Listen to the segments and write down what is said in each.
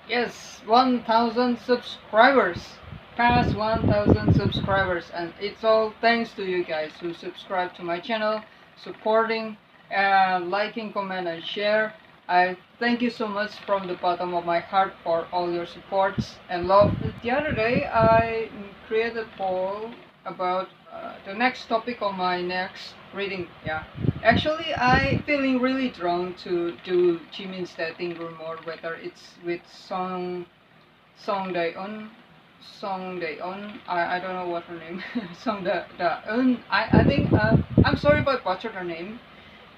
Yes, 1,000 subscribers. Past 1,000 subscribers, and it's all thanks to you guys who subscribe to my channel, supporting, liking, comment, and share. I thank you so much from the bottom of my heart for all your supports and love. The other day, I created a poll about the next topic on my next reading. Yeah, actually, I feeling really drawn to do Jimin's dating rumor, whether it's with Song Dae-un, I don't know what her name, Song Da-eun, I think, I'm sorry if I butchered her name,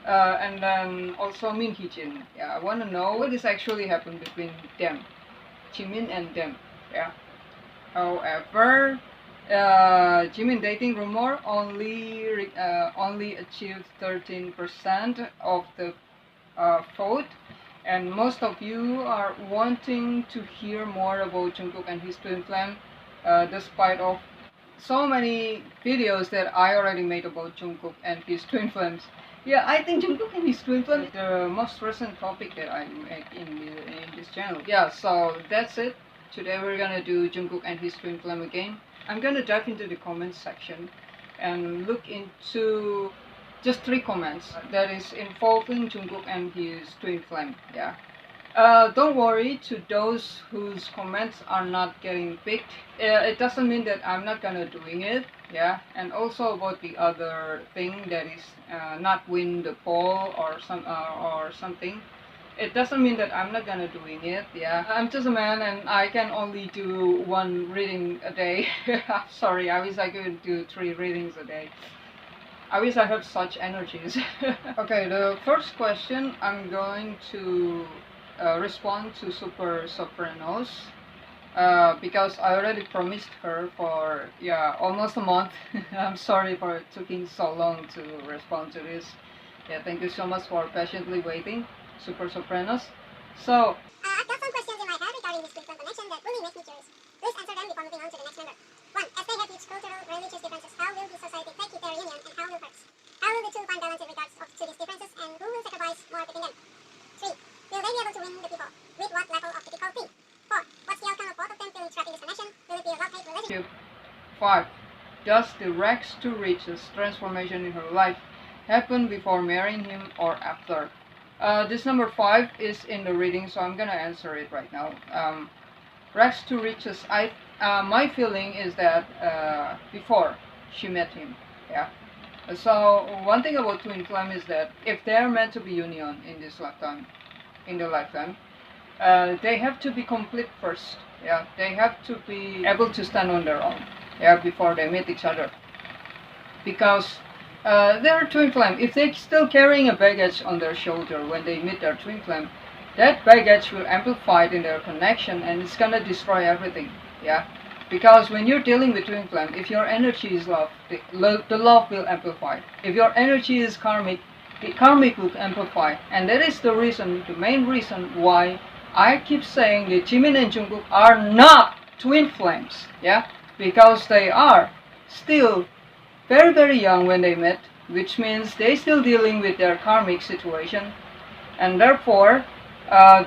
and then also Min Hee-jin. Yeah, I want to know what is actually happened between them, Jimin and them. Yeah. However, Jimin dating rumor only achieved 13% of the vote, and most of you are wanting to hear more about Jungkook and his twin flame, despite of so many videos that I already made about Jungkook and his twin flames. Yeah, I think Jungkook and his twin flame is the most recent topic that I make in this channel. Yeah, so that's it. Today we're gonna do Jungkook and his twin flame again. I'm gonna dive into the comments section and look into just 3 comments that is involving Jungkook and his twin flame. Yeah. Don't worry to those whose comments are not getting picked. It doesn't mean that I'm not gonna doing it. Yeah. And also about the other thing that is not win the poll or something. It doesn't mean that I'm not gonna doing it. Yeah. I'm just a man and I can only do 1 reading a day. Sorry. I wish I could do 3 readings a day. I wish I have such energies. Okay, the first question I'm going to respond to Super Sopranos because I already promised her for almost a month. I'm sorry for it taking so long to respond to this. Yeah, thank you so much for patiently waiting, Super Sopranos. So I've got some questions in my head regarding this frequent connection that really makes me curious. Please answer them before moving on to the next member. 1. As they have huge cultural, religious differences, how will the society take their reunion and how will hurts? How will the two find balance in regards to these differences and who will sacrifice more between them? 3. Will they be able to win the people? With what level of difficulty? 4. What's the outcome of both of them feeling trapped in this connection? Will it be a love-hate relationship? 5. Does the rags to riches transformation in her life happen before marrying him or after? This number 5 is in the reading, so I'm gonna answer it right now. Rags to riches, my feeling is that before she met him, yeah. So one thing about twin flame is that if they're meant to be union in this lifetime, they have to be complete first. Yeah, they have to be able to stand on their own. Yeah, before they meet each other, because they're twin flame. If they're still carrying a baggage on their shoulder when they meet their twin flame, that baggage will amplify in their connection and it's gonna destroy everything. Yeah, because when you're dealing with twin flame, if your energy is love, the love will amplify. If your energy is karmic, the karmic will amplify, and that is the reason, the main reason why I keep saying that Jimin and Jungkook are not twin flames. Yeah, because they are still very very young when they met, which means they still dealing with their karmic situation, and therefore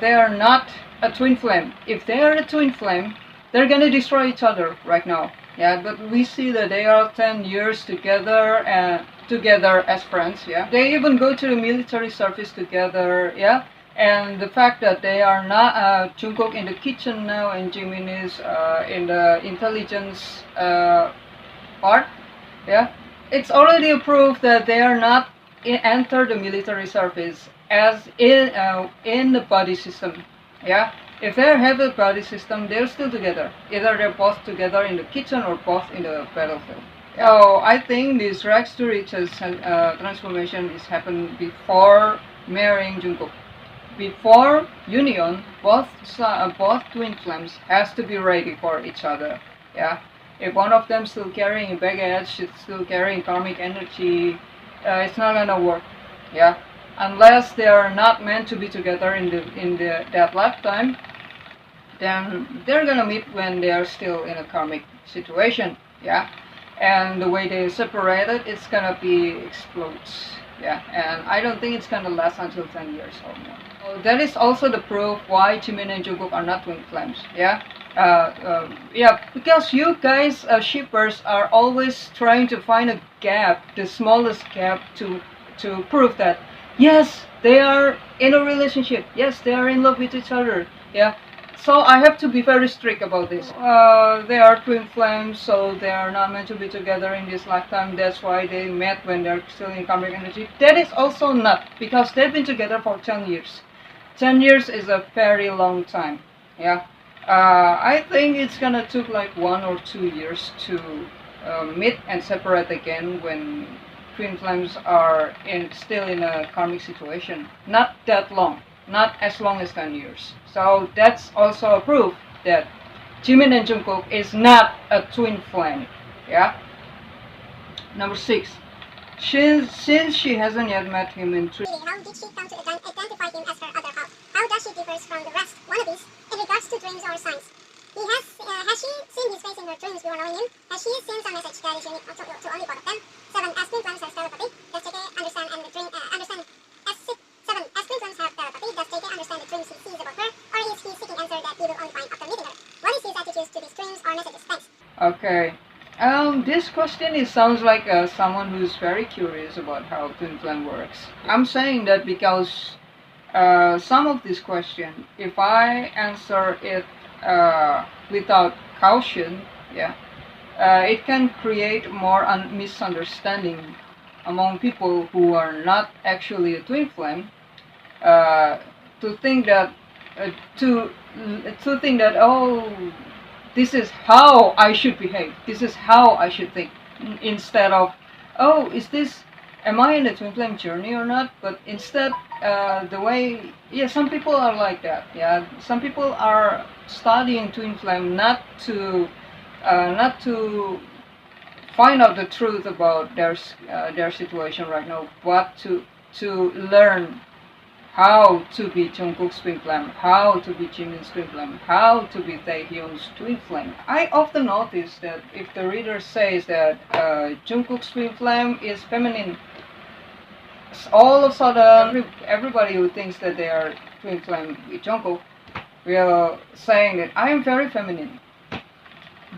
they are not a twin flame. If they are a twin flame, they're gonna destroy each other right now. Yeah, but we see that they are 10 years together and together as friends. Yeah, they even go to the military service together. Yeah, and the fact that they are not Jungkook in the kitchen now and Jimin is in the intelligence part. Yeah, it's already a proof that they are not enter the military service as in the body system. Yeah, if they have a body system, they're still together. Either they're both together in the kitchen or both in the battlefield. So I think this rags to riches transformation is happened before marrying Jungkook. Before union, both twin flames has to be ready for each other. Yeah, if one of them still carrying baggage, still carrying karmic energy, it's not gonna work. Yeah, unless they are not meant to be together in that lifetime, then they're gonna meet when they are still in a karmic situation. Yeah, and the way they separated, it's gonna be explodes. Yeah, and I don't think it's gonna last until 10 years or more. That is also the proof why Jimin and Jungkook are not twin flames. Yeah. Because you guys, shippers, are always trying to find a gap, the smallest gap, to prove that yes, they are in a relationship. Yes, they are in love with each other. Yeah. So I have to be very strict about this. They are twin flames, so they are not meant to be together in this lifetime. That's why they met when they're still in karmic energy. That is also not, because they've been together for 10 years. 10 years is a very long time. Yeah. I think it's gonna took like 1 or 2 years to meet and separate again when twin flames are still in a karmic situation. Not that long, not as long as 10 years. So that's also a proof that Jimin and Jungkook is not a twin flame. Yeah. Number 6. Since she hasn't yet met him in How did she come to identify him as her other half? How does she differ from the rest wannabes in regards to dreams or signs? Has she seen his face in her dreams before knowing him? Has she seen some message that is unique to only both of them? 7. As twin flames have telepathy, does JK understand and the dream understand? As 7. As twin flames have telepathy, does JK understand the dreams he sees about her, or is he seeking answer that he will only find after meeting her? What is his attitude to these dreams or messages? Thanks. Okay. This question sounds like someone who's very curious about how twin flame works. I'm saying that because some of this question, if I answer it without caution, yeah, it can create more misunderstanding among people who are not actually a twin flame. Uh, to think that uh, to to think that, oh, this is how I should behave, this is how I should think, instead of, oh, am I in a twin flame journey or not? But instead, the way, yeah, some people are like that. Yeah, some people are studying twin flame not to find out the truth about their situation right now, but to learn how to be Jungkook's twin flame, how to be Jimin's twin flame, how to be Taehyun's twin flame. I often notice that if the reader says that Jungkook's twin flame is feminine, all of a sudden everybody who thinks that they are twin flame with Jungkook will saying that I am very feminine.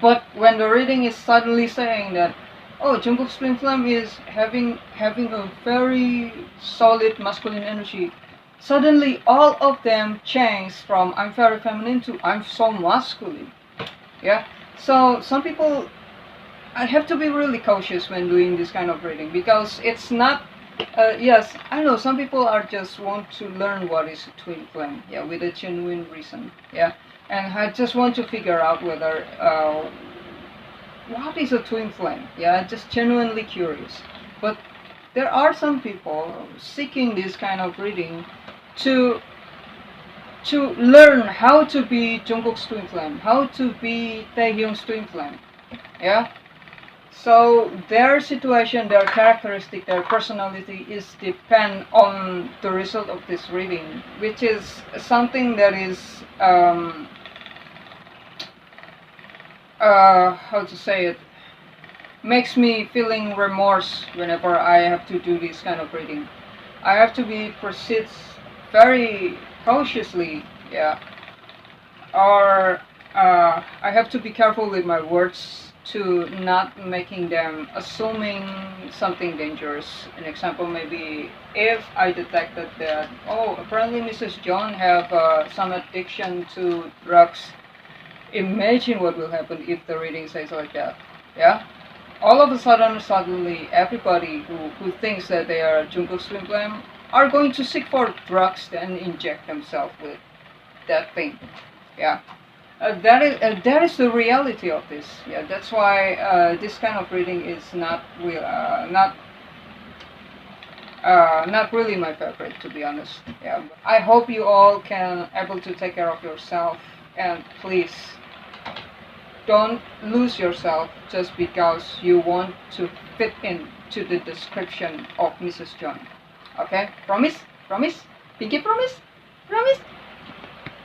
But when the reading is suddenly saying that, oh, Jungkook's twin flame is having a very solid masculine energy, suddenly all of them change from I'm very feminine to I'm so masculine. Yeah. So some people, I have to be really cautious when doing this kind of reading, because it's not. Yes, I know some people are just want to learn what is a twin flame. Yeah, with a genuine reason. Yeah, and I just want to figure out whether what is a twin flame. Yeah, just genuinely curious. But there are some people seeking this kind of reading to learn how to be Jungkook's twin flame, how to be Taehyun's twin flame. Yeah. So their situation, their characteristic, their personality is depend on the result of this reading, which is something that is how to say it, makes me feeling remorse whenever I have to do this kind of reading. I have to proceed very cautiously, yeah, or I have to be careful with my words to not making them assuming something dangerous. An example, maybe if I detected that, oh, apparently Mrs. John have some addiction to drugs, imagine what will happen if the reading says like that. Yeah, all of a suddenly everybody who thinks that they are Jungkook's twin flame are going to seek for drugs and inject themselves with that thing. Yeah, that is the reality of this. Yeah, that's why this kind of reading is not not really my favorite, to be honest. Yeah, I hope you all can able to take care of yourself, and please don't lose yourself just because you want to fit into the description of Mrs. John. Okay? Promise? Promise? Pinky promise? Promise?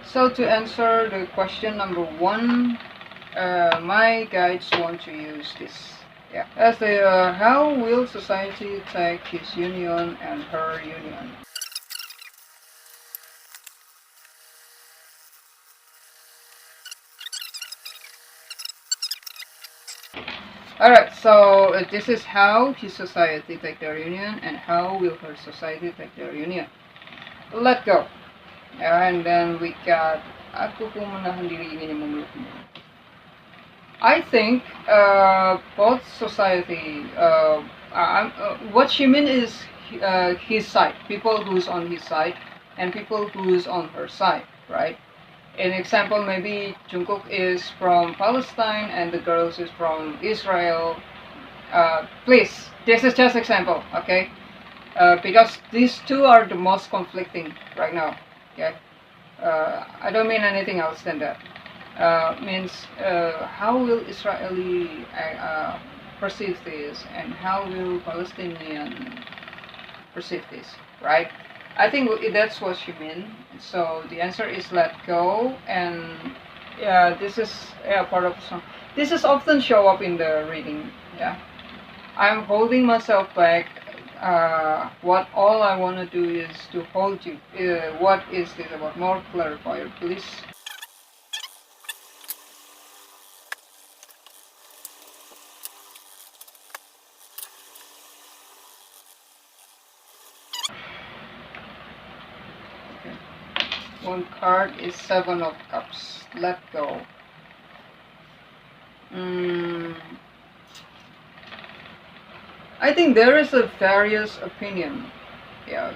So to answer the question number 1, my guides want to use this. Yeah. As the how will society take his union and her union? Alright, so this is how his society take their union and how will her society take their union. Let go. And then we got aku pun menahan diri ingin memelukmu. I think both society, what she means is his side, people who's on his side and people who's on her side, right? An example, maybe Jungkook is from Palestine and the girls is from Israel. Please, this is just example, okay? Because these two are the most conflicting right now, okay? I don't mean anything else than that. Means how will Israeli perceive this and how will Palestinian perceive this, right? I think that's what she meant. So the answer is let go, and yeah, this is part of the song. This is often show up in the reading. Yeah, I'm holding myself back. What all I want to do is to hold you. What is this about? More clarifier, please. Okay. One card is Seven of Cups. Let go. I think there is a various opinion. Yeah.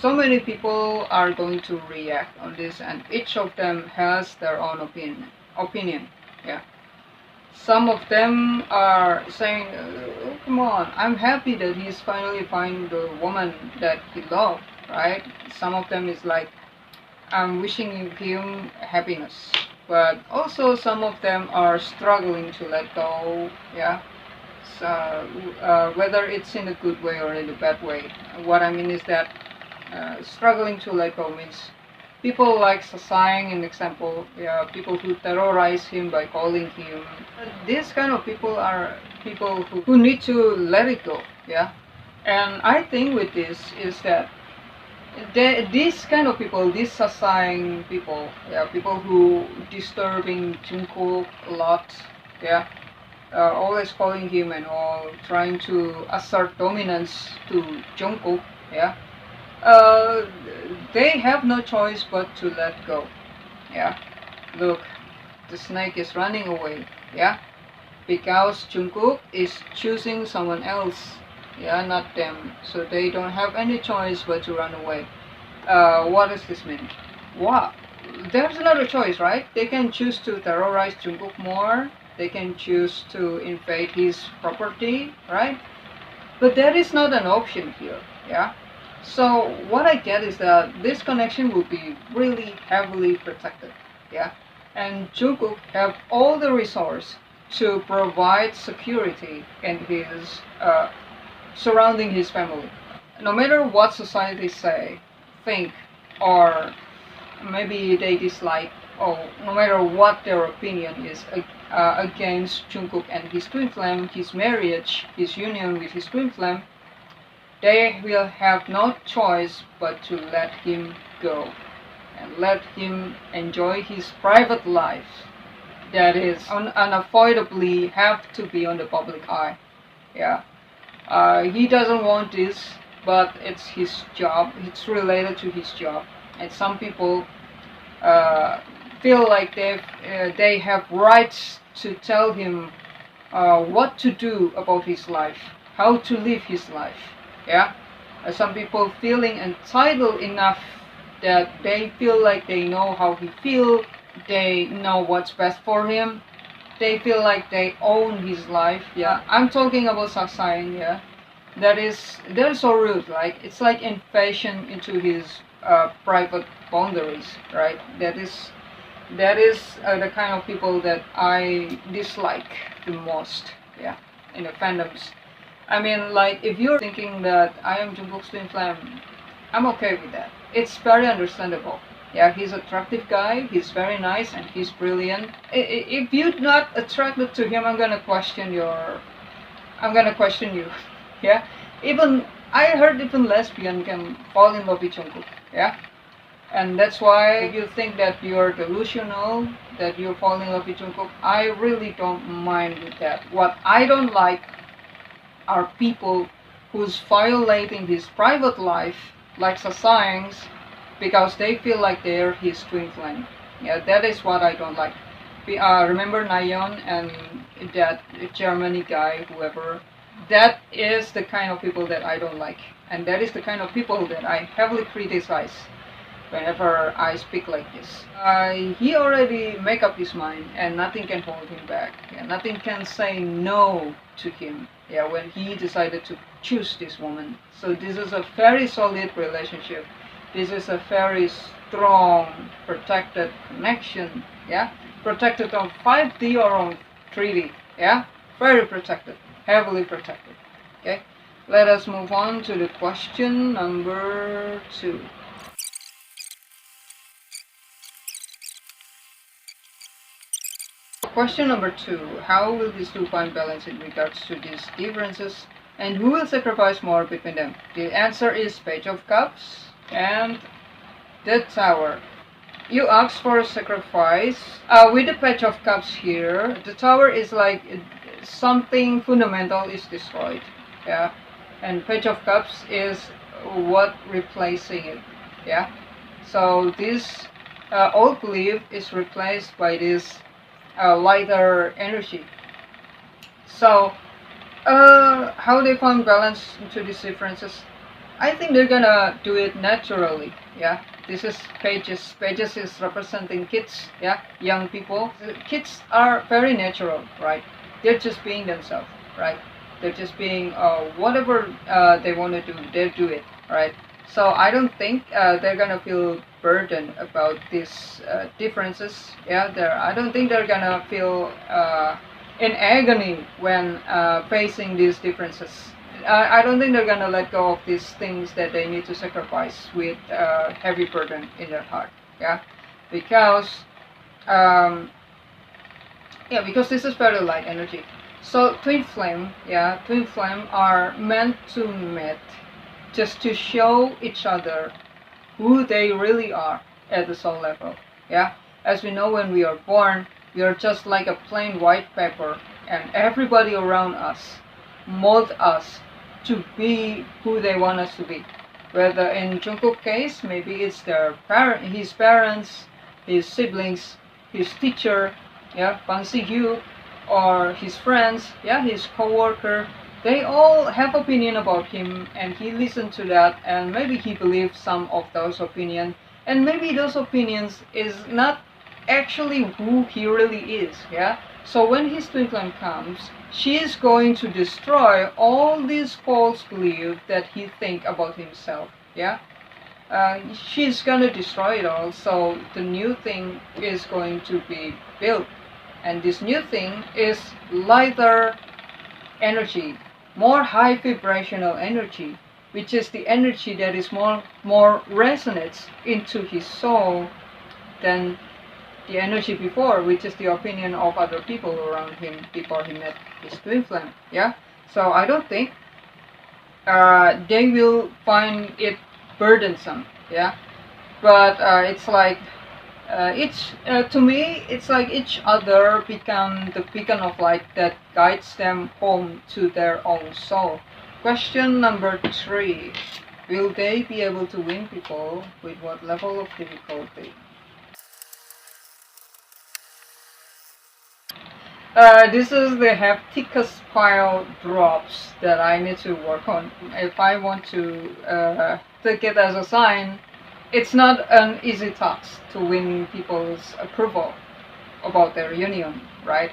So many people are going to react on this, and each of them has their own opinion. Yeah. Some of them are saying, oh, "Come on, I'm happy that he's finally finding the woman that he loved." Right? Some of them is like, "I'm wishing him happiness." But also some of them are struggling to let go. Yeah. So whether it's in a good way or in a bad way, what I mean is that struggling to let go means people like Sasang, an example, yeah, people who terrorize him by calling him. These kind of people are people who need to let it go, yeah. And I think with this is that these kind of people, these Sasang people, yeah, people who disturbing Jungkook a lot, yeah, always calling him and all, trying to assert dominance to Jungkook, yeah. Uh, they have no choice but to let go, yeah. Look, the snake is running away, yeah, because Jungkook is choosing someone else, yeah, not them. So they don't have any choice but to run away. What does this mean? What? There's another choice, right? They can choose to terrorize Jungkook more. They can choose to invade his property, right? But that is not an option here, yeah? So what I get is that this connection will be really heavily protected, yeah? And Jungkook have all the resource to provide security in his surrounding his family. No matter what society say, think, or maybe they dislike, or no matter what their opinion is against Jungkook and his twin flame, his marriage, his union with his twin flame, they will have no choice but to let him go and let him enjoy his private life that is unavoidably have to be on the public eye. Yeah, he doesn't want this, but it's his job. It's related to his job, and some people feel like they have rights to tell him what to do about his life, how to live his life. Yeah, some people feeling entitled enough that they feel like they know how he feel, they know what's best for him. They feel like they own his life. Yeah, I'm talking about Saksayang. Yeah, that is so rude. Like it's like invasion into his private boundaries, right? That is the kind of people that I dislike the most. Yeah, in the fandoms. I mean, like if you're thinking that I am Jungkook's twin flame, I'm okay with that. It's very understandable. Yeah, he's attractive guy. He's very nice and he's brilliant. If you're not attracted to him, I'm gonna question you. Yeah, even I heard even lesbian can fall in love with Jungkook. Yeah, And that's why you think that you're delusional, that you're falling in love with Jungkook. I really don't mind with that. What I don't like are people who's violating his private life, like signs, because they feel like they're his twin flame. Yeah, that is what I don't like. Remember Nayeon and that Germany guy, whoever? That is the kind of people that I don't like. And that is the kind of people that I heavily criticize whenever I speak like this. He already make up his mind and nothing can hold him back. Yeah, nothing can say no to him. Yeah, when he decided to choose this woman. So this is a very solid relationship. This is a very strong, protected connection. Yeah, protected on 5D or on 3D. Yeah, very protected, heavily protected. Okay, let us move on to the question number 2. Question number 2. How will these two find balance in regards to these differences, and who will sacrifice more between them? The answer is Page of Cups and the Tower. You asked for a sacrifice. With the Page of Cups here, the Tower is like something fundamental is destroyed. Yeah, and Page of Cups is what replacing it. Yeah, so this old belief is replaced by this lighter energy. So, how they find balance into these differences? I think they're gonna do it naturally. Yeah, this is Pages. Pages is representing kids. Yeah, young people. Kids are very natural, right? They're just being themselves, right? They're just being whatever they want to do. They do it, right? So I don't think they're gonna feel burdened about these differences. Yeah, I don't think they're gonna feel in agony when facing these differences. I don't think they're gonna let go of these things that they need to sacrifice with heavy burden in their heart. Yeah, because because this is very light energy. So twin flame, twin flame are meant to meet just to show each other who they really are at the soul level. Yeah, as we know, when we are born, we are just like a plain white paper, and everybody around us mold us to be who they want us to be. Whether in Jungkook's case, maybe it's his parents, his siblings, his teacher, Ban Si-hyuk, or his friends, his co-worker. They all have opinion about him, and he listened to that, and maybe he believes some of those opinions, and maybe those opinions is not actually who he really is. So when his twin flame comes, she is going to destroy all these false beliefs that he think about himself. She's gonna destroy it all. So the new thing is going to be built, and this new thing is lighter energy, more high vibrational energy, which is the energy that is more resonates into his soul than the energy before, which is the opinion of other people around him before he met his twin flame. So I don't think they will find it burdensome. But it's like to me, it's like each other become the beacon of light that guides them home to their own soul. Question number 3. Will they be able to win people with what level of difficulty? This is the hepticus pile drops that I need to work on. If I want to take it as a sign, it's not an easy task to win people's approval about their union, right?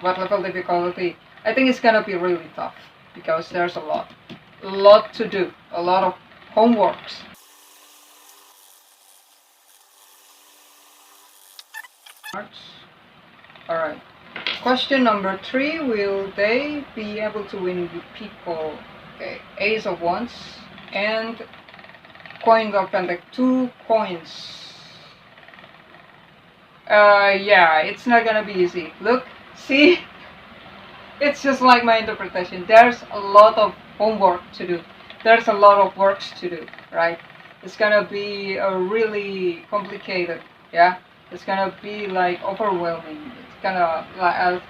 What level difficulty? I think it's gonna be really tough because there's a lot to do, a lot of homeworks. Alright. Question number 3, will they be able to win with people? Okay, Ace of Wands and Coins of Pentacles, 2 coins. It's not gonna be easy. Look, see? It's just like my interpretation. There's a lot of homework to do. There's a lot of works to do, right? It's gonna be really complicated. Yeah, it's gonna be like overwhelming. It's gonna like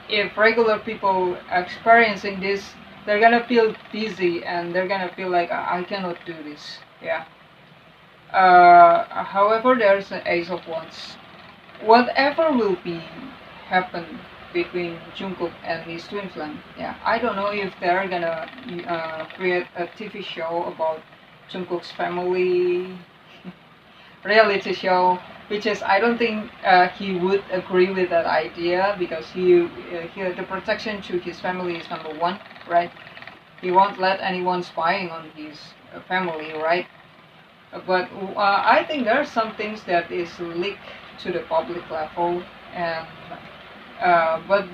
if regular people experiencing this, they're gonna feel dizzy and they're gonna feel like I cannot do this. Yeah. However, there's an Ace of Wands. Whatever will be happen between Jungkook and his twin flame. Yeah, I don't know if they're gonna create a TV show about Jungkook's family, reality show, which is I don't think he would agree with that idea because the protection to his family is number one, right? He won't let anyone spying on his family, right? But I think there are some things that is leaked to the public level, and but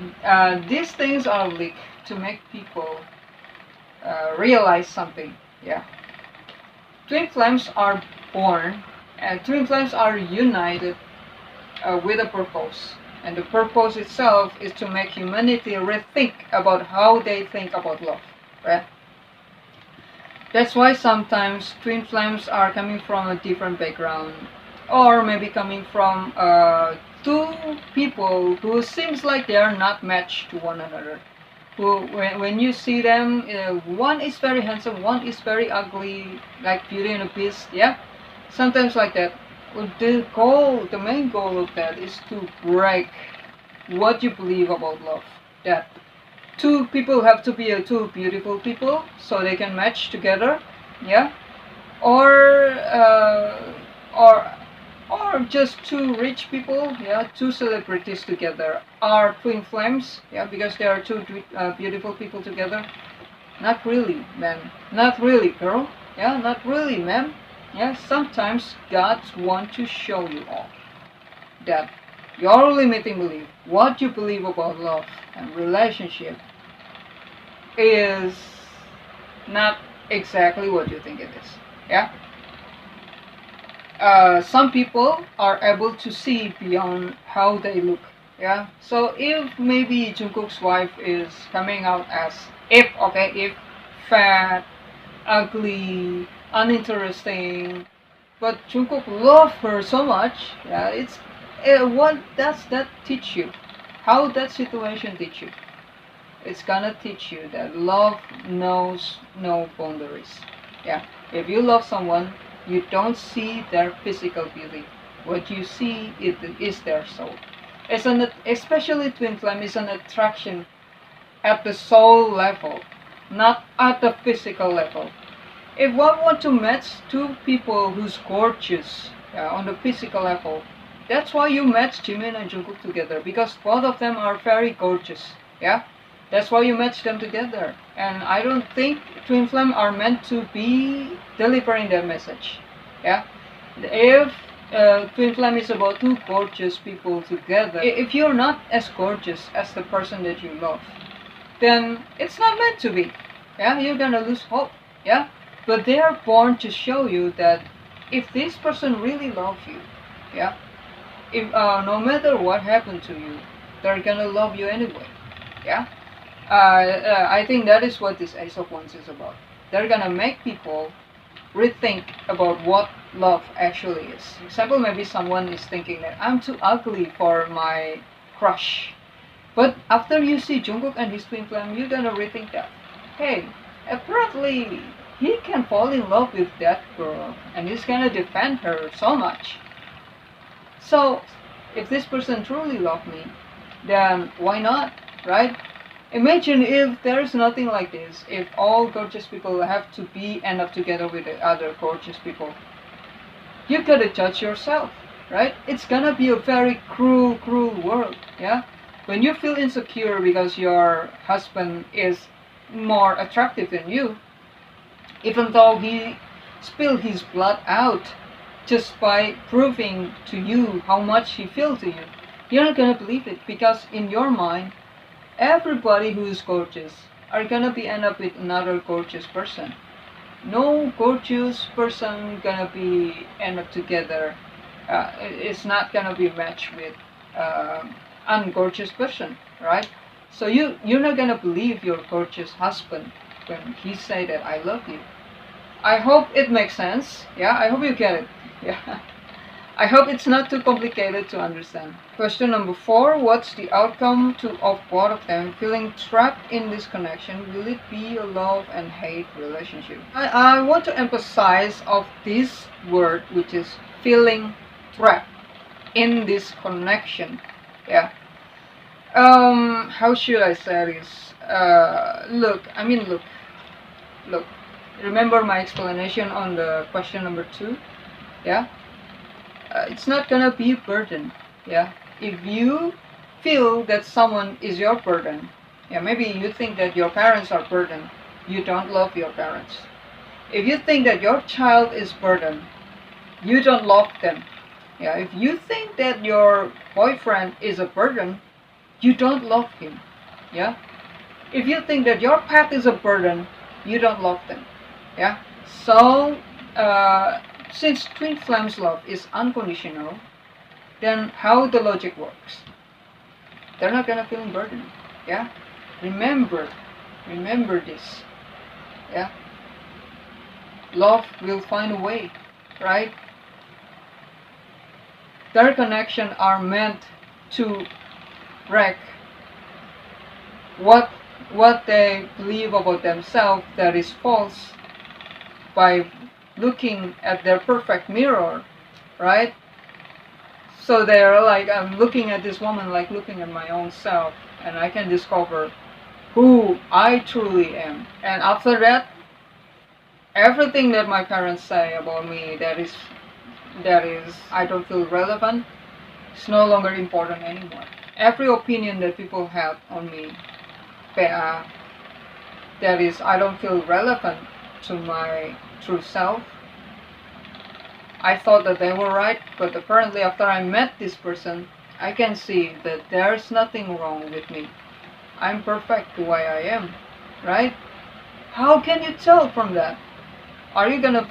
these things are leaked to make people realize something. Yeah, twin flames are born, and twin flames are united with a purpose, and the purpose itself is to make humanity rethink about how they think about love, right? That's why sometimes twin flames are coming from a different background, or maybe coming from two people who seems like they are not matched to one another. Who, when you see them, one is very handsome, one is very ugly, like Beauty and the Beast. Yeah, sometimes like that. The main goal of that is to break what you believe about love. That two people have to be two beautiful people so they can match together, yeah, or or or just two rich people, yeah, two celebrities together are twin flames, yeah, because they are two beautiful people together. Not really, man. Not really, girl. Yeah, not really, man. Yeah, sometimes God wants to show you all that your limiting belief, what you believe about love and relationship, is not exactly what you think it is. Yeah. Some people are able to see beyond how they look. Yeah. So if maybe Jungkook's wife is coming out as if fat, ugly, uninteresting, but Jungkook love her so much. Yeah. It's what does that teach you? How that situation teach you? It's gonna teach you that love knows no boundaries. Yeah, if you love someone, you don't see their physical beauty. What you see is their soul. Especially twin flame is an attraction at the soul level, not at the physical level. If one want to match two people who's gorgeous, on the physical level, that's why you match Jimin and Jungkook together, because both of them are very gorgeous. Yeah, that's why you match them together. And I don't think twin flame are meant to be delivering that message. Yeah, if twin flame is about two gorgeous people together, if you're not as gorgeous as the person that you love, then it's not meant to be. Yeah, you're gonna lose hope. Yeah, but they are born to show you that if this person really loves you, yeah, if no matter what happened to you, they're gonna love you anyway. Yeah, I think that is what this Ace of Wands is about. They're gonna make people rethink about what love actually is. Example, maybe someone is thinking that I'm too ugly for my crush. But after you see Jungkook and his twin flame, you're gonna rethink that. Hey, apparently he can fall in love with that girl and he's gonna defend her so much. So, if this person truly loves me, then why not, right? Imagine if there's nothing like this, if all gorgeous people have to end up together with the other gorgeous people. You gotta judge yourself, right? It's gonna be a very cruel, cruel world, yeah? When you feel insecure because your husband is more attractive than you, even though he spilled his blood out just by proving to you how much he feels to you, you're not gonna believe it, because in your mind, everybody who is gorgeous are gonna be end up with another gorgeous person. No gorgeous person gonna be end up together. It's not gonna be matched with ungorgeous person, right? So you're not gonna believe your gorgeous husband when he say that I love you. I hope it makes sense. Yeah, I hope you get it. Yeah. I hope it's not too complicated to understand. Question number 4. What's the outcome of both of them feeling trapped in this connection? Will it be a love and hate relationship? I want to emphasize of this word, which is feeling trapped in this connection. Yeah. How should I say this? Look. Remember my explanation on the question number 2? Yeah. It's not gonna be a burden. Yeah. If you feel that someone is your burden, yeah, maybe you think that your parents are burden, you don't love your parents. If you think that your child is burden, you don't love them. Yeah. If you think that your boyfriend is a burden, you don't love him. Yeah. If you think that your pet is a burden, you don't love them. Yeah. So since twin flames love is unconditional, then how the logic works? They're not gonna feel burdened. Yeah. Remember this. Yeah. Love will find a way, right? Their connection are meant to wreck what they believe about themselves that is false by looking at their perfect mirror, right? So they're like, I'm looking at this woman like looking at my own self, and I can discover who I truly am. And after that, everything that my parents say about me that is I don't feel relevant, it's no longer important anymore. Every opinion that people have on me, that is I don't feel relevant to my true self. I thought that they were right, but apparently after I met this person, I can see that there's nothing wrong with me. I'm perfect the way I am, right? How can you tell from that? Are you gonna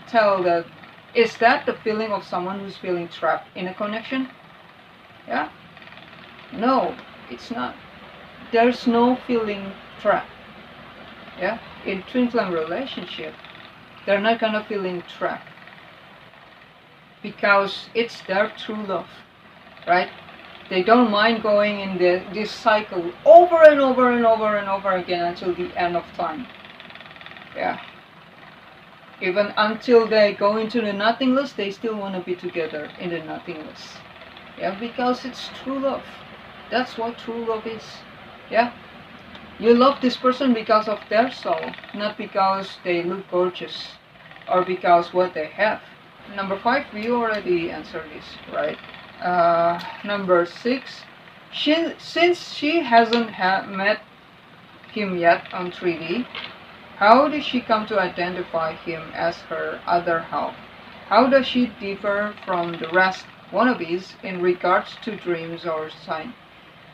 tell that is that the feeling of someone who's feeling trapped in a connection? Yeah? No, it's not. There's no feeling trapped. Yeah? In twin flame relationship, they're not gonna feeling trapped because it's their true love, right? They don't mind going in this cycle over and over and over and over again until the end of time. Yeah. Even until they go into the nothingness, they still want to be together in the nothingness. Yeah, because it's true love. That's what true love is. Yeah. You love this person because of their soul, not because they look gorgeous or because what they have. Number 5, we already answered this, right? Number 6, since she hasn't met him yet on 3D, how does she come to identify him as her other half? How does she differ from the rest wannabes in regards to dreams or sign?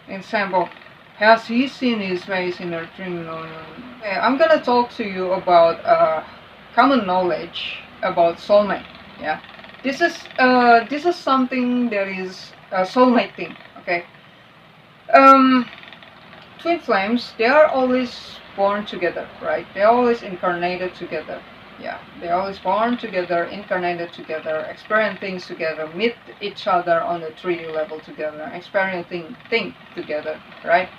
Example, has he seen his face in her dream? No. Okay, I'm gonna talk to you about common knowledge about soulmate. Yeah, this is something that is a soulmate thing. Okay, twin flames, they are always born together, right? They're always incarnated together. Yeah, they're always born together, incarnated together, experience things together, meet each other on the 3D level together, experience things together, right?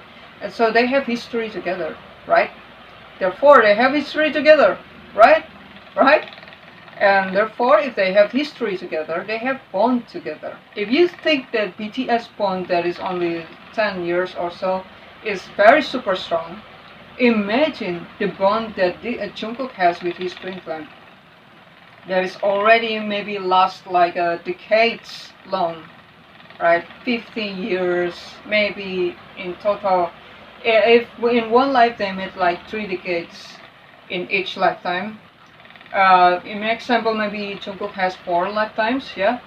And so they have history together, right? Therefore, they have history together, right? Right? And therefore, if they have history together, they have bond together. If you think that BTS bond that is only 10 years or so is very super strong, imagine the bond that Jungkook has with his twin flame. That is already maybe last like decades long, right? 15 years, maybe in total. If in one life they met like 3 decades in each lifetime. In an example, maybe Jungkook has 4 lifetimes, yeah?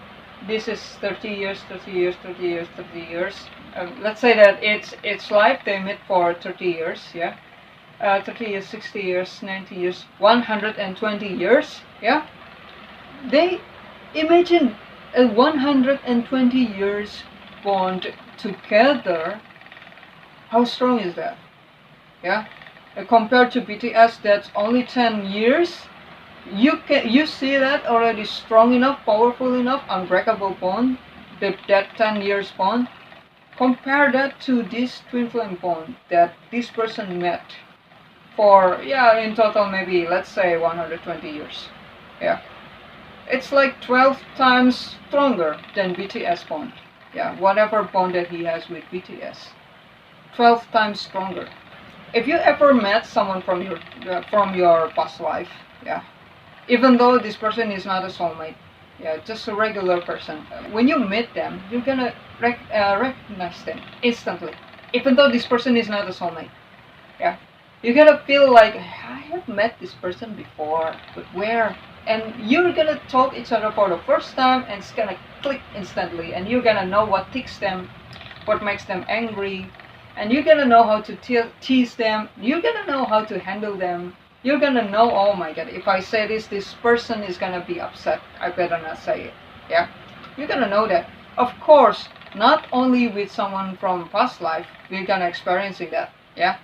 This is 30 years, 30 years, 30 years, 30 years. Let's say that it's life they met for 30 years, yeah? 30 years, 60 years, 90 years, 120 years, yeah? They imagine a 120 years bond together. How strong is that? Yeah? compared to BTS, that's only 10 years. You see that already strong enough, powerful enough, unbreakable bond, that 10 years bond. Compare that to this twin flame bond that this person met for, yeah, in total maybe, let's say 120 years. Yeah, it's like 12 times stronger than BTS bond. Yeah, whatever bond that he has with BTS, 12 times stronger. If you ever met someone from your past life, yeah, even though this person is not a soulmate, yeah, just a regular person, when you meet them, you're gonna recognize them instantly, even though this person is not a soulmate. Yeah, you're gonna feel like I have met this person before, but where? And you're gonna talk each other for the first time, and it's gonna click instantly, and you're gonna know what ticks them, what makes them angry, and you're gonna know how to tease them. You're gonna know how to handle them. You're gonna know, oh my god, if I say this person is gonna be upset. I better not say it. Yeah, you're gonna know that. Of course, not only with someone from past life, we're gonna experiencing that. Yeah,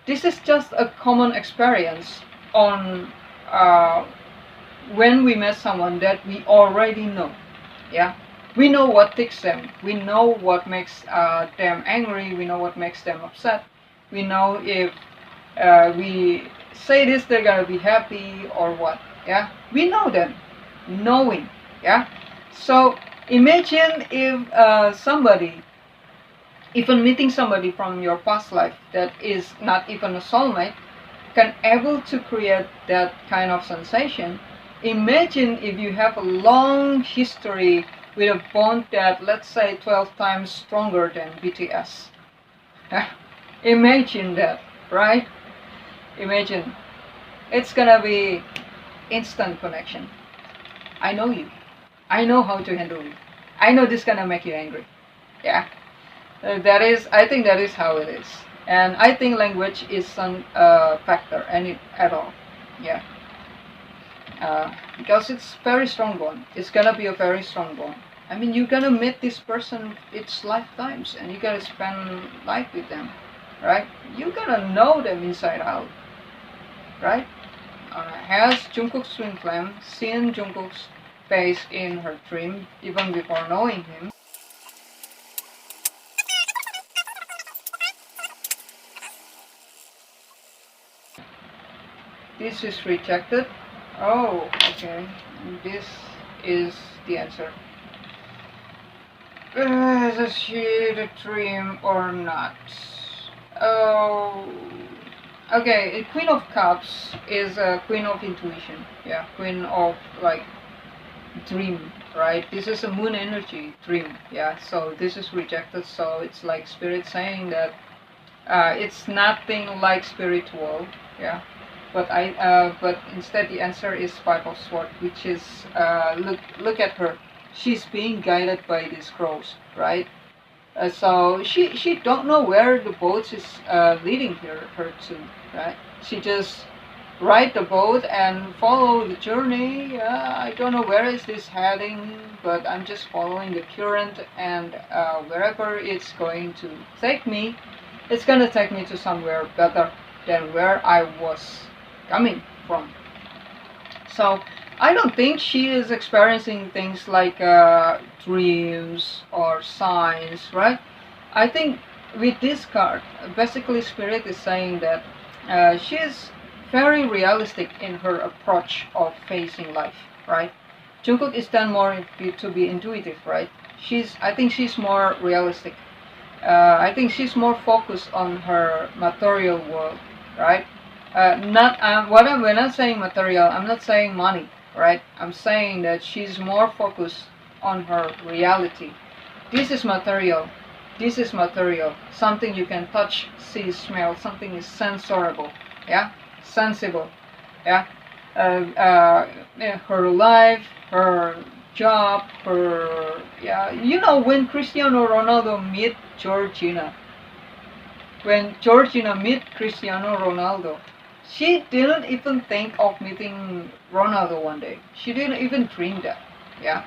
this is just a common experience on when we met someone that we already know. Yeah, we know what ticks them. We know what makes them angry. We know what makes them upset. We know if we say this, they're gonna be happy or what. Yeah, we know them, knowing. Yeah, so imagine if somebody, even meeting somebody from your past life that is not even a soulmate, can able to create that kind of sensation. Imagine if you have a long history with a bond that, let's say, 12 times stronger than BTS. Imagine that, right? Imagine. It's gonna be instant connection. I know you. I know how to handle you. I know this gonna make you angry. Yeah. I think that is how it is. And I think language is some factor at all. Yeah. Because it's very strong bond. It's gonna be a very strong bond. I mean, you're gonna meet this person its lifetimes, and you gotta spend life with them, right? You gotta know them inside out, right? Has Jungkook's twin flame seen Jungkook's face in her dream even before knowing him? This is rejected. Oh, okay. This is the answer. Is she the dream or not? Oh, okay. Queen of Cups is a queen of intuition. Yeah, queen of like dream, right? This is a moon energy dream. Yeah, so this is rejected. So it's like spirit saying that it's nothing like spiritual. Yeah, but instead the answer is Five of Swords, which is look at her. She's being guided by these crows, right? So she don't know where the boat is leading her to, right? She just ride the boat and follow the journey. I don't know where is this heading, but I'm just following the current, and wherever it's going to take me, it's gonna take me to somewhere better than where I was coming from. So I don't think she is experiencing things like dreams or signs, right? I think with this card, basically Spirit is saying that she is very realistic in her approach of facing life, right? Jungkook is then more to be intuitive, right? I think she's more realistic. I think she's more focused on her material world, right? Not when I'm saying material, I'm not saying money, right? I'm saying that she's more focused on her reality. This is material. This is material. Something you can touch, see, smell. Something is sensorable. Yeah, sensible. Yeah. Her life, her job, her yeah. You know, when Cristiano Ronaldo meet Giorgina, when Georgina met Cristiano Ronaldo, she didn't even think of meeting Ronaldo one day. She didn't even dream that. Yeah.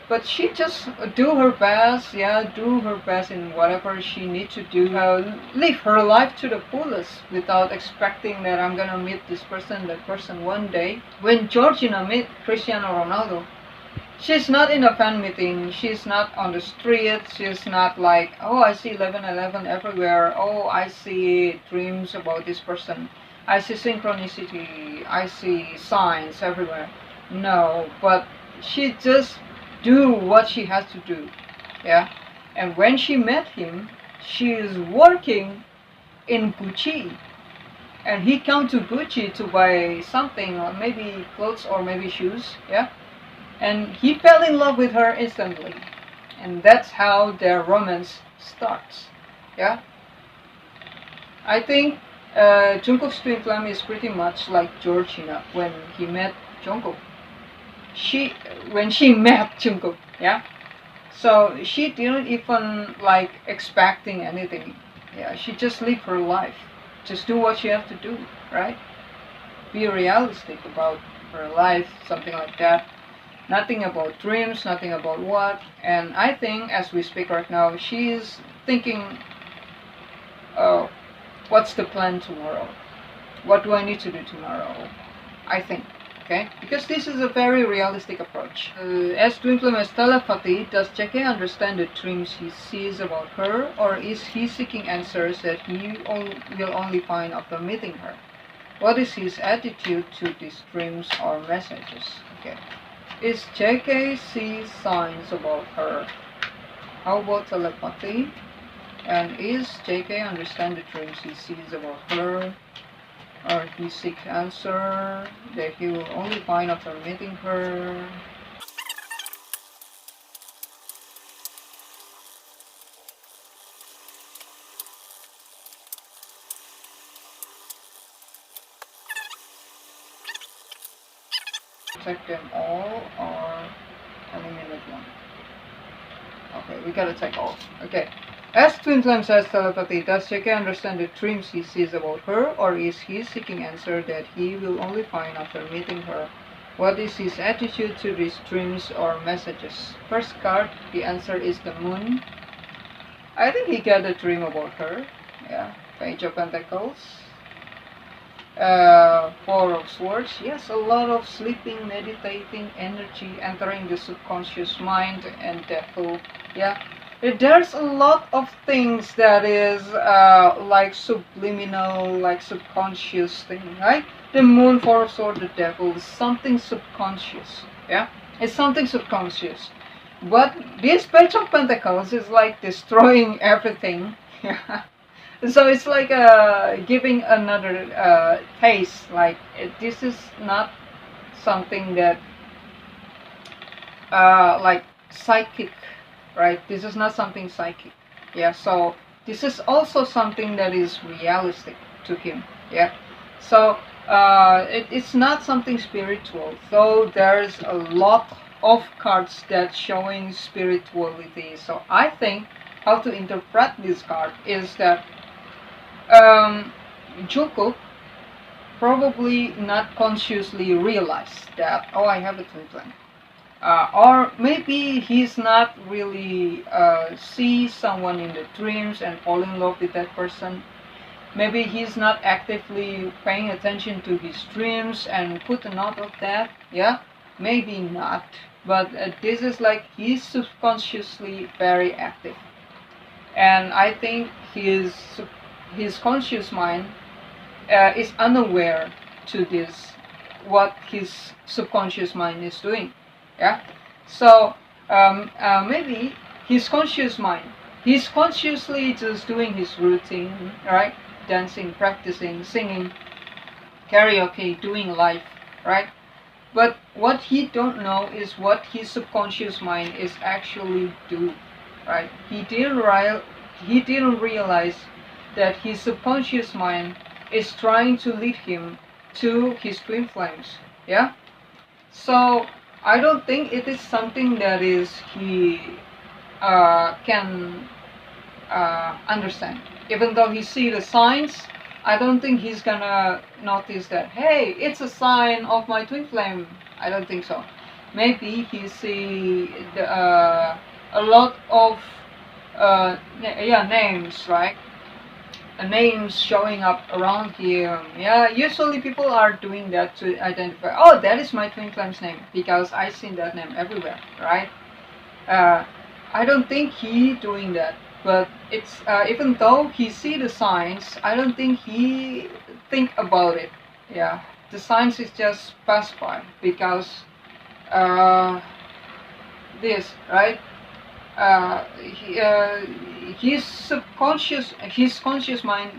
But she just do her best, yeah, do her best in whatever she needs to do. Live her life to the fullest without expecting that I'm gonna meet this person, that person one day. When Giorgina met Cristiano Ronaldo, she's not in a fan meeting. She's not on the street. She's not like, oh, I see 1111 everywhere. Oh, I see dreams about this person. I see synchronicity. I see signs everywhere. No, but she just do what she has to do. Yeah. And when she met him, she is working in Gucci. And he come to Gucci to buy something, or maybe clothes or maybe shoes. Yeah, and he fell in love with her instantly, and that's how their romance starts. Yeah, I think Jungkook's twin flame is pretty much like Georgina when he met Jungkook. She when she met Jungkook, yeah. So she didn't even like expecting anything. Yeah, she just live her life, just do what she have to do, right? Be realistic about her life, something like that. Nothing about dreams, nothing about what. And I think as we speak right now, she is thinking, oh, what's the plan tomorrow? What do I need to do tomorrow? I think, okay? Because this is a very realistic approach. As to implement telepathy, does JK understand the dreams he sees about her, or is he seeking answers that he will only find after meeting her? What is his attitude to these dreams or messages? Okay. Is JK sees signs about her? How about telepathy? And is JK understand the dreams he sees about her? Or he seeks answer that he will only find after meeting her? Check them all or eliminate one? Okay, we gotta check all. Okay. As Twin Flame says telepathy, does JK understand the dreams he sees about her, or is he seeking answer that he will only find after meeting her? What is his attitude to these dreams or messages? First card, the answer is the Moon. I think he got a dream about her. Yeah, Page of Pentacles. Four of Swords. Yes, a lot of sleeping, meditating energy entering the subconscious mind and Devil. Yeah, there's a lot of things that is like subliminal, like subconscious thing, right? The Moon, Four of Swords, the Devil is something subconscious. Yeah, it's something subconscious. But this Page of Pentacles is like destroying everything. Yeah. So it's like giving another taste. Like this is not something that like psychic, right? This is not something psychic. Yeah. So this is also something that is realistic to him. Yeah. So it's not something spiritual. Though there's a lot of cards that showing spirituality. So I think how to interpret this card is that Jungkook probably not consciously realized that, oh, I have a twin flame. Or maybe he's not really see someone in the dreams and fall in love with that person. Maybe he's not actively paying attention to his dreams and put a note of that. Yeah, maybe not. But this is like he's subconsciously very active. And I think his conscious mind is unaware to this, what his subconscious mind is doing. Yeah. So maybe his conscious mind, he's consciously just doing his routine, right? Dancing, practicing, singing, karaoke, doing life, right? But what he don't know is what his subconscious mind is actually do, right? He didn't realize that his subconscious mind is trying to lead him to his twin flames. Yeah. So I don't think it is something that is he can understand. Even though he see the signs, I don't think he's gonna notice that, hey, it's a sign of my twin flame. I don't think so. maybe he see a lot of names, right? Names showing up around him. Yeah, usually people are doing that to identify, oh, that is my twin flame's name, because I seen that name everywhere, right? uh, I don't think he doing that, but it's even though he see the signs, I don't think he think about it. Yeah, the signs is just pass by, because uh, this, right? uh, he, uh, his conscious mind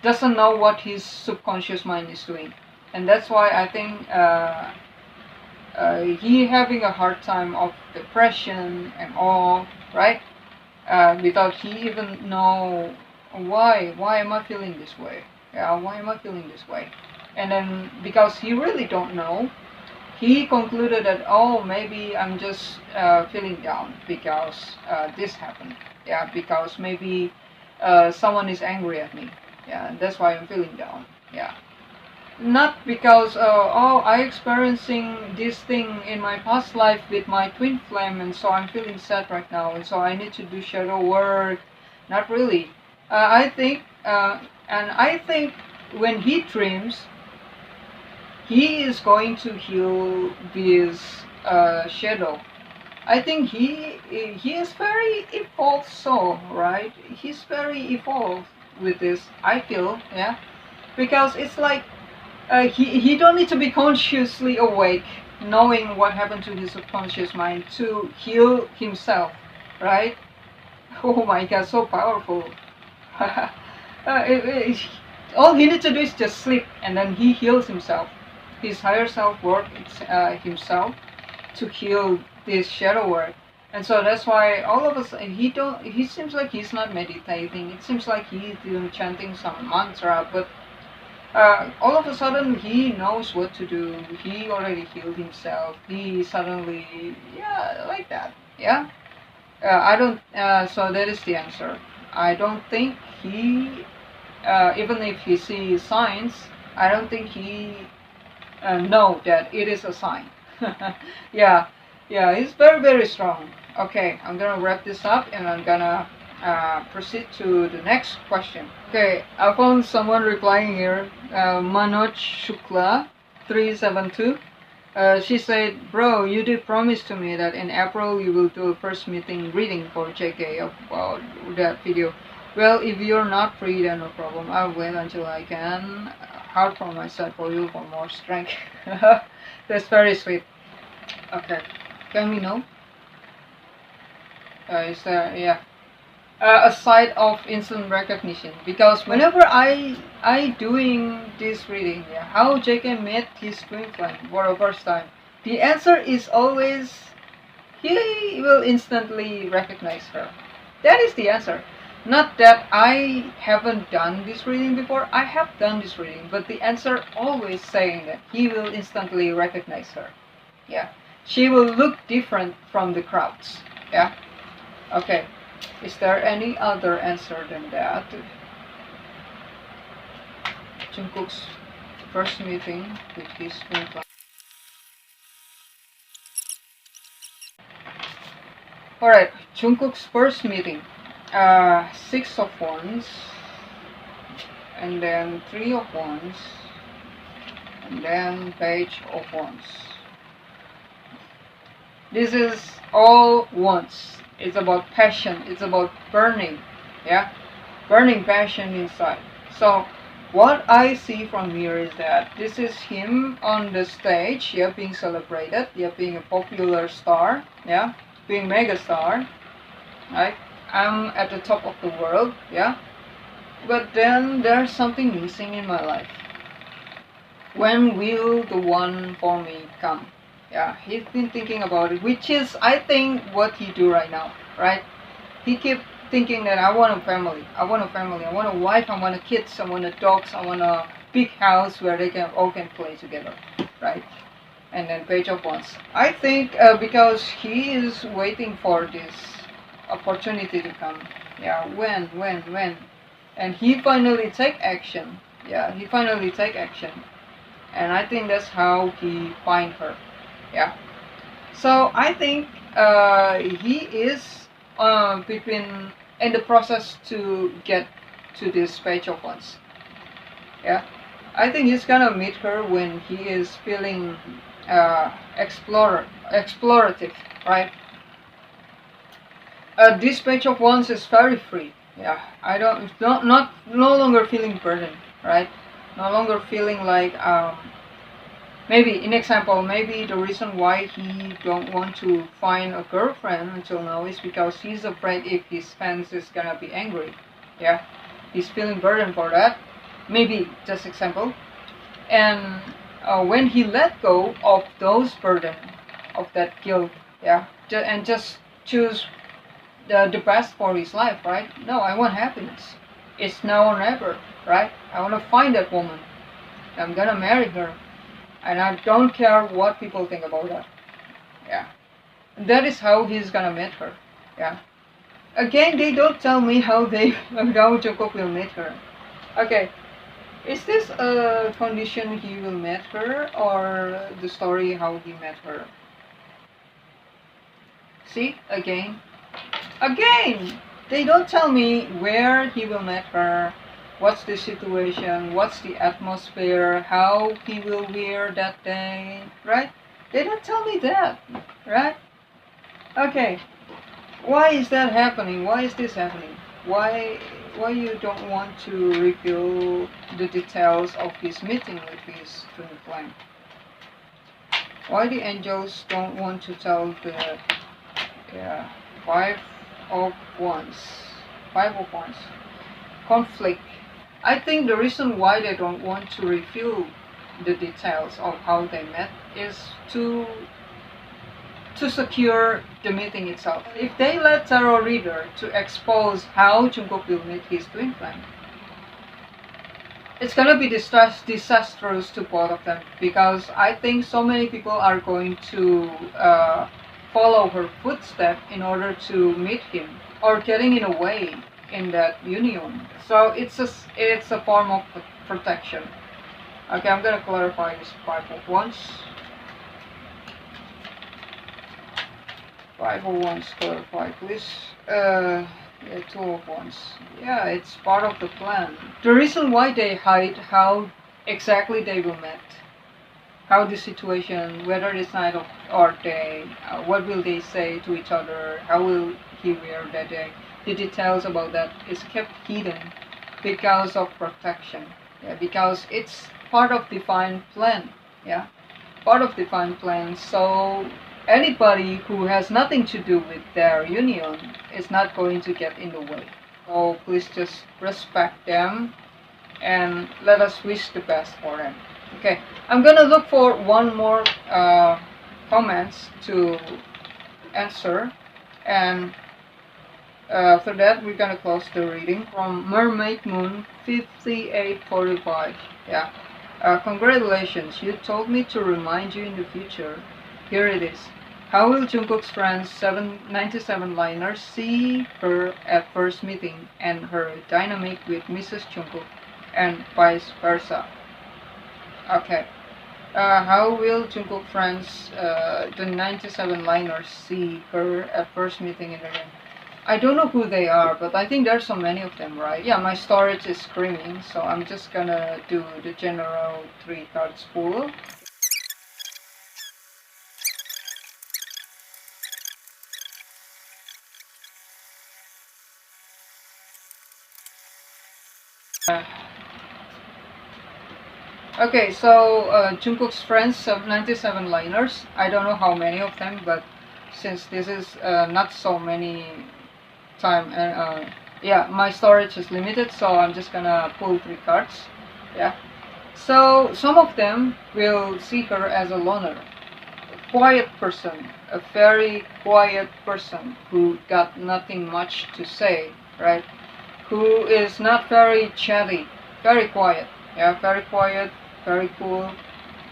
doesn't know what his subconscious mind is doing, and that's why I think he having a hard time of depression and all, right? Without he even know why am I feeling this way? Yeah, why am I feeling this way? And then because he really don't know, he concluded that, oh, maybe I'm just feeling down because this happened. Yeah, because maybe someone is angry at me. Yeah, and that's why I'm feeling down. Yeah, not because oh, I experiencing this thing in my past life with my twin flame, and so I'm feeling sad right now, and so I need to do shadow work. Not really. I think when he dreams, he is going to heal this shadow. I think he is very evolved soul, right? He's very evolved with this. I feel, yeah, because it's like he don't need to be consciously awake, knowing what happened to his subconscious mind to heal himself, right? Oh my God, so powerful. All he needs to do is just sleep, and then he heals himself. His higher self works himself to heal this shadow work. And so that's why all of us, he seems like he's not meditating. It seems like he's chanting some mantra, but all of a sudden he knows what to do. He already healed himself. He suddenly, yeah, like that. Yeah. I don't. So that is the answer. I don't think he, even if he sees signs, I don't think he know that it is a sign. Yeah, yeah, he's very very strong. Okay, I'm gonna wrap this up and I'm gonna proceed to the next question. Okay, I found someone replying here. Manoj Shukla 372. She said, bro, you did promise to me that in April you will do a first meeting reading for JK about that video. Well, if you're not free, then no problem. I'll wait until I can. Hard for myself for you for more strength. That's very sweet. Okay, can we know? Is there, yeah. A side of instant recognition, because whenever I doing this reading, yeah, how JK met his twin flame for the first time, the answer is always he will instantly recognize her. That is the answer. Not that I haven't done this reading before. I have done this reading, but the answer always saying that he will instantly recognize her. Yeah, she will look different from the crowds. Yeah. Okay. Is there any other answer than that? Jungkook's first meeting with his twin flame. Alright, Jungkook's first meeting. Six of Wands, and then Three of Wands, and then Page of Wands. This is all wands. It's about passion. It's about burning. Yeah, burning passion inside. So what I see from here is that this is him on the stage, yeah, being celebrated, yeah, being a popular star, yeah, being mega star, right? I'm at the top of the world, yeah. But then there's something missing in my life. When will the one for me come? Yeah, he's been thinking about it, which is, I think, what he do right now, right? He keep thinking that I want a family, I want a family, I want a wife, I want a kids, I want a dogs, I want a big house where they can all can play together, right? And then Page of Wands. I think because he is waiting for this opportunity to come. Yeah, when? And he finally take action. Yeah, he finally take action. and I think that's how he find her. Yeah. So I think he is between in the process to get to this page of once. Yeah. I think he's gonna meet her when he is feeling explorative, right? This page of wands is very free. Yeah, I don't not no longer feeling burdened, right? No longer feeling like maybe in example, maybe the reason why he don't want to find a girlfriend until now is because he's afraid if his fans is gonna be angry. Yeah, he's feeling burdened for that. Maybe just example. And when he let go of those burden, of that guilt, yeah, and just choose the best for his life, right? No, I want happiness. It's now or never, right? I want to find that woman. I'm gonna marry her, and I don't care what people think about that. Yeah, that is how he's gonna meet her. Yeah. Again, they don't tell me how how Jungkook will meet her. Okay, is this a condition he will meet her, or the story how he met her? See, again, they don't tell me where he will meet her, what's the situation, what's the atmosphere, how he will wear that day, right? They don't tell me that, right? Okay, why is that happening? Why is this happening? Why you don't want to reveal the details of his meeting with his twin flame? Why the angels don't want to tell the yeah, five of wands, five of wands, conflict. I think the reason why they don't want to reveal the details of how they met is to secure the meeting itself. If they let tarot reader to expose how Jungkook will meet his twin flame, it's gonna be disastrous to both of them, because I think so many people are going to follow her footsteps in order to meet him, or getting in a way in that union. So it's a form of protection. Okay, I'm gonna clarify this five of wands. Five of wands, clarify please. Yeah, two of wands. Yeah, it's part of the plan. The reason why they hide how exactly they will meet, how the situation, whether it's night or day, what will they say to each other, how will he wear that day, the details about that is kept hidden because of protection. Yeah, because it's part of divine plan. Yeah, part of divine plan. So anybody who has nothing to do with their union is not going to get in the way. So please just respect them and let us wish the best for them. Okay, I'm gonna look for one more comments to answer, and after that we're gonna close the reading from Mermaid Moon 5845. Yeah, congratulations, you told me to remind you in the future. Here it is. How will Jungkook's friends 97 liners see her at first meeting and her dynamic with Mrs. Jungkook, and vice versa? Okay. How will Jungkook friends, the 97 liners, see her at first meeting in the game? I don't know who they are, but I think there's so many of them, right? Yeah, my storage is screaming, so I'm just gonna do the general 3 cards pool. Okay, so Jungkook's friends have 97 liners. I don't know how many of them, but since this is not so many time, yeah, my storage is limited, so I'm just gonna pull 3 cards. Yeah, so some of them will see her as a loner, a quiet person, a very quiet person who got nothing much to say, right? Who is not very chatty, very quiet. Yeah, very quiet, very cool.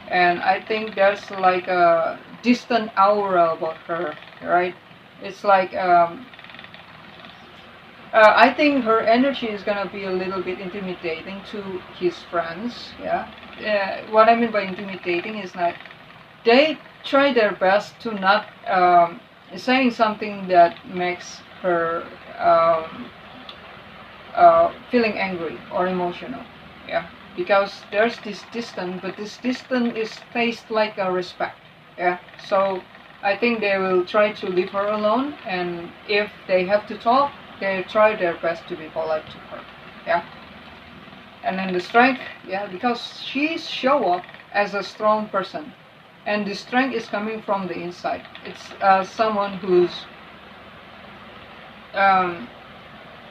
And I think there's like a distant aura about her, right? It's like I think her energy is gonna be a little bit intimidating to his friends. Yeah. What I mean by intimidating is that they try their best to not saying something that makes her feeling angry or emotional. Yeah. Because there's this distance, but this distance is faced like a respect. Yeah. So I think they will try to leave her alone, and if they have to talk, they try their best to be polite to her. Yeah. And then the strength, yeah, because she show up as a strong person, and the strength is coming from the inside. It's um,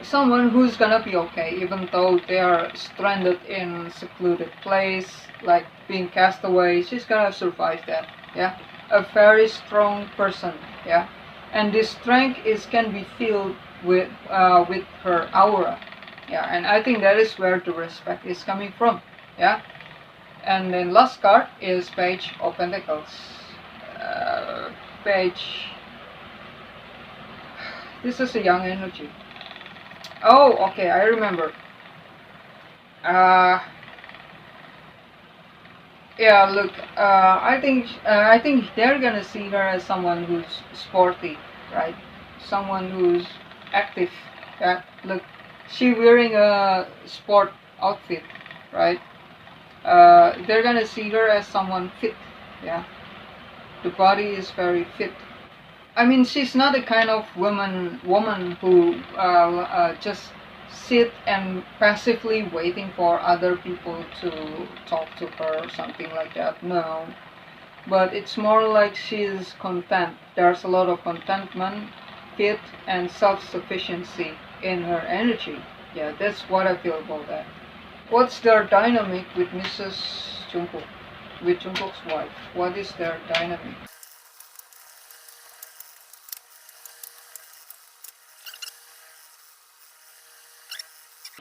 someone who's gonna be okay, even though they are stranded in secluded place, like being cast away. She's gonna survive that. Yeah, a very strong person. Yeah, and this strength is can be filled with her aura. Yeah, and I think that is where the respect is coming from. Yeah, and then last card is Page of Pentacles. Page. This is a young energy. Oh, okay, I remember. Uh, yeah, look, I think they're gonna see her as someone who's sporty, right? Someone who's active. Yeah, look, she wearing a sport outfit, right? They're gonna see her as someone fit. Yeah, the body is very fit. I mean, she's not the kind of woman who just sit and passively waiting for other people to talk to her or something like that. No, but it's more like she's content. There's a lot of contentment, fit, and self-sufficiency in her energy. Yeah, that's what I feel about that. What's their dynamic with Mrs. Jungkook, with Jungkook's wife? What is their dynamic?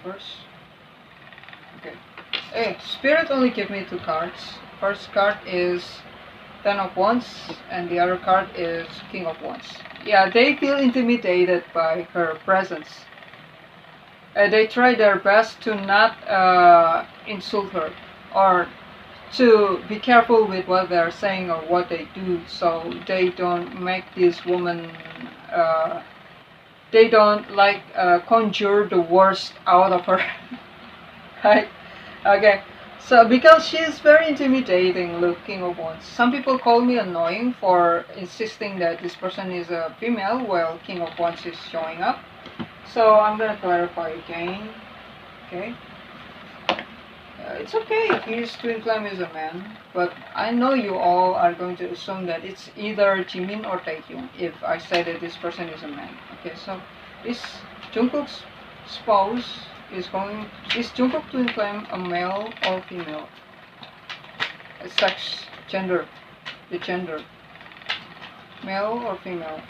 First, okay. Hey, Spirit only give me two cards. First card is Ten of Wands, and the other card is King of Wands. Yeah, they feel intimidated by her presence. They try their best to not insult her, or to be careful with what they're saying or what they do, so they don't make this woman. They don't like conjure the worst out of her. Right? Okay. So because she's very intimidating looking of Wands. Some people call me annoying for insisting that this person is a female while King of Wands is showing up. So I'm gonna clarify again. Okay. It's okay if his twin flame is a man, but I know you all are going to assume that it's either Jimin or Taehyung if I say that this person is a man. Okay, so is Jungkook's spouse is Jungkook twin flame a male or female? Sex, gender, the gender, male or female?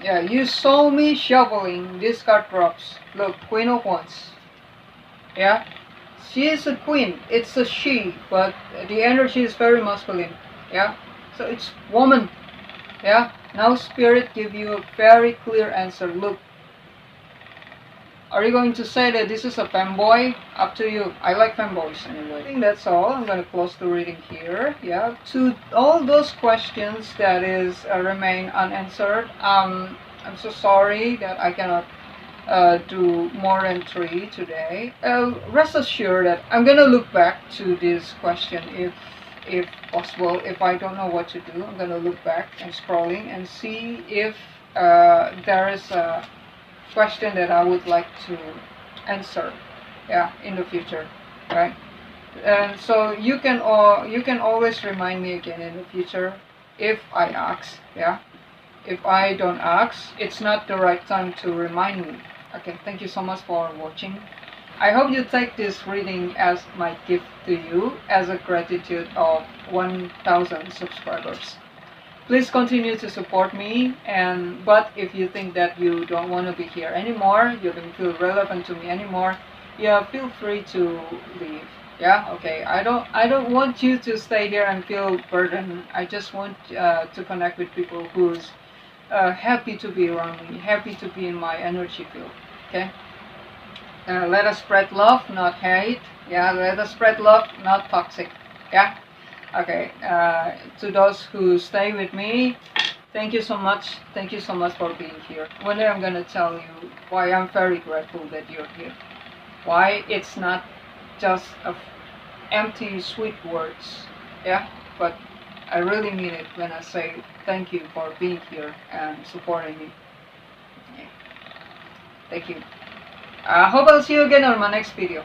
Yeah, you saw me shoveling. This card drops. Look, Queen of Wands. Yeah, she is a queen. It's a she, but the energy is very masculine. Yeah, so it's woman. Yeah, now Spirit give you a very clear answer. Look, are you going to say that this is a femboy? Up to you. I like femboys anyway. I think that's all. I'm going to close the reading here. Yeah, to all those questions that is remain unanswered. I'm so sorry that I cannot do more than 3 today. Rest assured that I'm going to look back to this question if possible. If I don't know what to do, I'm going to look back and scrolling and see if there is a question that I would like to answer, yeah, in the future, right? And so you can always remind me again in the future if I ask, yeah. If I don't ask, it's not the right time to remind me. Okay, thank you so much for watching. I hope you take this reading as my gift to you as a gratitude of 1,000 subscribers. Please continue to support me, but if you think that you don't want to be here anymore, you don't feel relevant to me anymore, yeah, feel free to leave. Yeah, okay. I don't want you to stay here and feel burdened. I just want to connect with people who's happy to be around me, happy to be in my energy field. Okay. Let us spread love, not hate. Yeah, let us spread love, not toxic. Yeah. Okay. To those who stay with me, thank you so much. Thank you so much for being here. One day I'm gonna tell you why I'm very grateful that you're here. Why it's not just empty sweet words. Yeah, but I really mean it when I say thank you for being here and supporting me. Yeah. Thank you. I hope I'll see you again on my next video.